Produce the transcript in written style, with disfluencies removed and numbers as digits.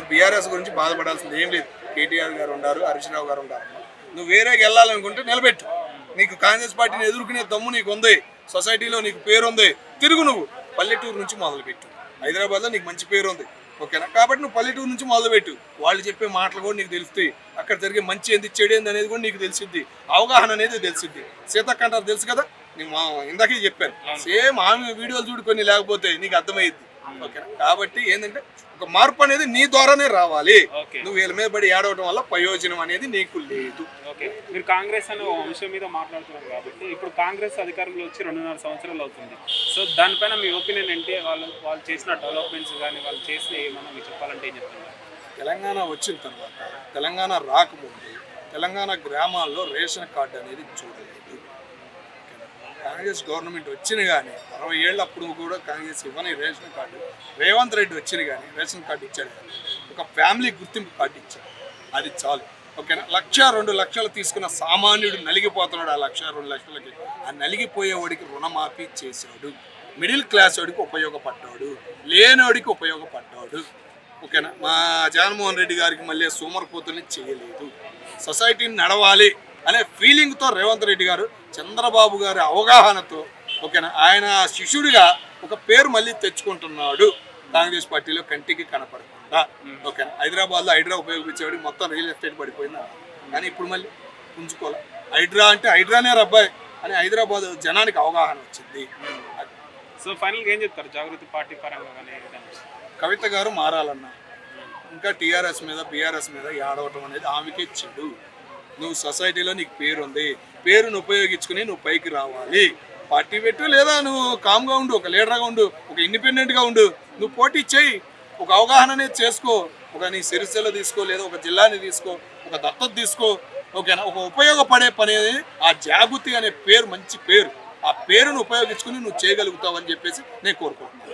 BRS గురించి బాధపడాల్సింది ఏం లేదు. కేటీఆర్ గారు ఉన్నారు, హరీష్ రావు గారు ఉన్నారు. నువ్వు వేరేకి వెళ్ళాలనుకుంటే నిలబెట్టు. నీకు కాంగ్రెస్ పార్టీని ఎదుర్కొనే దమ్ము నీకు ఉంది, సొసైటీలో నీకు పేరు ఉంది, తిరుగు. నువ్వు పల్లెటూరు నుంచి మొదలుపెట్టు. హైదరాబాద్లో నీకు మంచి పేరు ఉంది, ఓకేనా? కాబట్టి నువ్వు పల్లెటూరు నుంచి మొదలుపెట్టు. వాళ్ళు చెప్పే మాటలు కూడా నీకు తెలుస్తాయి, అక్కడ జరిగే మంచి ఏంది చెడు ఏంది అనేది కూడా నీకు తెలిసిద్ది, అవగాహన అనేది తెలిసిద్ది. సీతక్క అంటారు తెలుసు కదా, నేను ఇందాకే చెప్పాను. సేమ్ ఆమె వీడియోలు చూడుకొని లేకపోతే నీకు అర్థమైద్ది, ఓకేనా? కాబట్టి ఏంటంటే ఒక మార్పు అనేది నీ ద్వారానే రావాలి. నువ్వు వీళ్ళ మీద పడి ఏడవడం వల్ల ప్రయోజనం అనేది నీకు లేదు. మీరు కాంగ్రెస్ అనే అంశం మీద మాట్లాడుతున్నారు కాబట్టి ఇప్పుడు కాంగ్రెస్ అధికారంలో వచ్చి 2.5 సంవత్సరాలు అవుతుంది. సో దానిపైన మీ ఒపీనియన్ ఏంటి? వాళ్ళు చేసిన డెవలప్మెంట్స్ కానీ వాళ్ళు చేసిన ఏమన్నా మీరు చెప్పాలంటే ఏం చెప్తున్నారు? తెలంగాణ వచ్చిన తర్వాత, తెలంగాణ రాకముందు తెలంగాణ గ్రామాల్లో రేషన్ కార్డు అనేది చూడలేదు. కాంగ్రెస్ గవర్నమెంట్ వచ్చిన కానీ 60 ఏళ్ళు అప్పుడు కూడా కాంగ్రెస్ ఇవ్వని రేషన్ కార్డు రేవంత్ రెడ్డి వచ్చిన కానీ రేషన్ కార్డు ఇచ్చాడు. ఒక ఫ్యామిలీ గుర్తింపు కార్డు ఇచ్చాడు, అది చాలు, ఓకేనా? 1,00,000 2 లక్షలు తీసుకున్న సామాన్యుడు నలిగిపోతున్నాడు. ఆ 1,00,000 2 లక్షలకి ఆ నలిగిపోయేవాడికి రుణమాఫీ చేశాడు. మిడిల్ క్లాస్ వాడికి ఉపయోగపడ్డాడు, లేనివాడికి ఉపయోగపడ్డాడు, ఓకేనా? మా జగన్మోహన్ రెడ్డి గారికి మళ్ళీ సోమరిపోతుల్ని చేయలేదు. సొసైటీని నడవాలి అనే ఫీలింగ్తో రేవంత్ రెడ్డి గారు చంద్రబాబు గారి అవగాహనతో, ఓకేనా, ఆయన శిష్యుడిగా ఒక పేరు మళ్ళీ తెచ్చుకుంటున్నాడు కాంగ్రెస్ పార్టీలో కంటికి కనపడకుండా, ఓకేనా? హైదరాబాద్లో హైడ్రా ఉపయోగించేవాడికి మొత్తం రియల్ ఎస్టేట్ పడిపోయింది, కానీ ఇప్పుడు మళ్ళీ పుంజుకోవాలి. హైడ్రా అంటే హైడ్రానే రబ్బాయి అని హైదరాబాద్ జనానికి అవగాహన వచ్చింది. సో ఫైనల్గా ఏం చెప్తారు జాగృతి పార్టీ పరంగా? కవిత గారు మారాలన్నా, ఇంకా టీఆర్ఎస్ మీద బీఆర్ఎస్ మీద ఆడవటం అనేది ఆమెకే చెడు. నువ్వు సొసైటీలో నీకు పేరు ఉంది, పేరును ఉపయోగించుకుని నువ్వు పైకి రావాలి. పార్టీ పెట్టు, లేదా నువ్వు కామ్గా ఉండు, ఒక లీడర్గా ఉండు, ఒక ఇండిపెండెంట్గా ఉండు, నువ్వు పోటీ చేయి, ఒక అవగాహన అనేది చేసుకో. ఒక నీ సిరిసిల్ల తీసుకో, లేదా ఒక జిల్లాని తీసుకో, ఒక దత్తత తీసుకో, ఓకేనా? ఒక ఉపయోగపడే పని అనేది ఆ జాగృతి అనే పేరు మంచి పేరు, ఆ పేరును ఉపయోగించుకుని నువ్వు చేయగలుగుతావు అని చెప్పేసి నేను కోరుకుంటున్నాను.